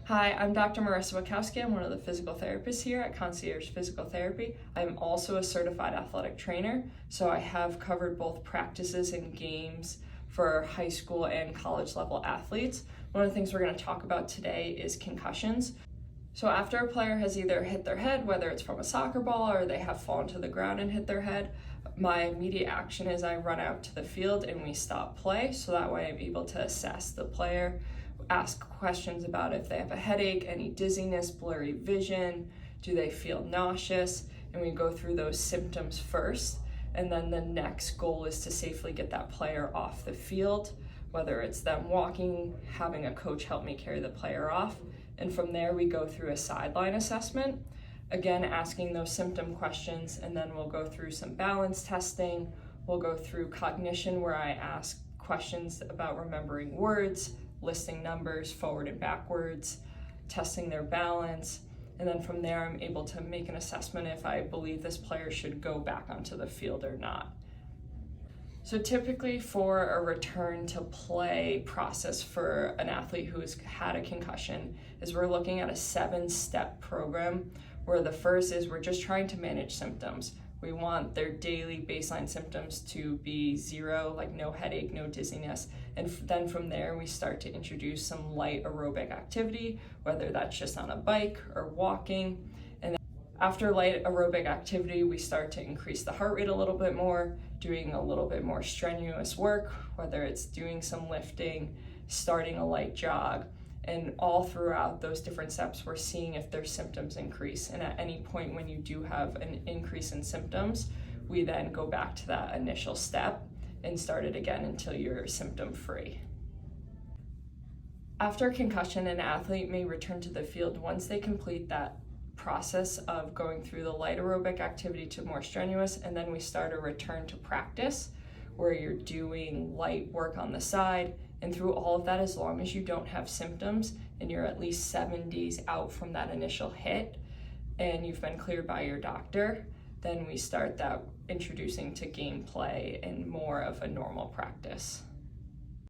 Hi, I'm Dr. Marissa Wachowski. I'm one of the physical therapists here at Concierge Physical Therapy. I'm also a certified athletic trainer, so I have covered both practices and games for high school and college level athletes. One of the things we're going to talk about today is concussions. So after a player has either hit their head, whether it's from a soccer ball or they have fallen to the ground and hit their head, my immediate action is I run out to the field and we stop play, so that way I'm able to assess the player, ask questions about if they have a headache, any dizziness, blurry vision, do they feel nauseous, and we go through those symptoms first. And then the next goal is to safely get that player off the field, whether it's them walking, having a coach help me carry the player off. And from there, we go through a sideline assessment, again, asking those symptom questions, and then we'll go through some balance testing. We'll go through cognition, where I ask questions about remembering words, listing numbers forward and backwards, testing their balance. And then from there, I'm able to make an assessment if I believe this player should go back onto the field or not. So typically for a return to play process for an athlete who has had a concussion is we're looking at a 7-step program, where the first is we're just trying to manage symptoms. We want their daily baseline symptoms to be 0, like no headache, no dizziness. And then from there, we start to introduce some light aerobic activity, whether that's just on a bike or walking. And after light aerobic activity, we start to increase the heart rate a little bit more, doing a little bit more strenuous work, whether it's doing some lifting, starting a light jog. And all throughout those different steps, we're seeing if their symptoms increase. And at any point when you do have an increase in symptoms, we then go back to that initial step and start it again until you're symptom free. After concussion, an athlete may return to the field once they complete that process of going through the light aerobic activity to more strenuous, and then we start a return to practice where you're doing light work on the side. And through all of that, as long as you don't have symptoms and you're at least 7 days out from that initial hit and you've been cleared by your doctor, then we start that introducing to gameplay and more of a normal practice.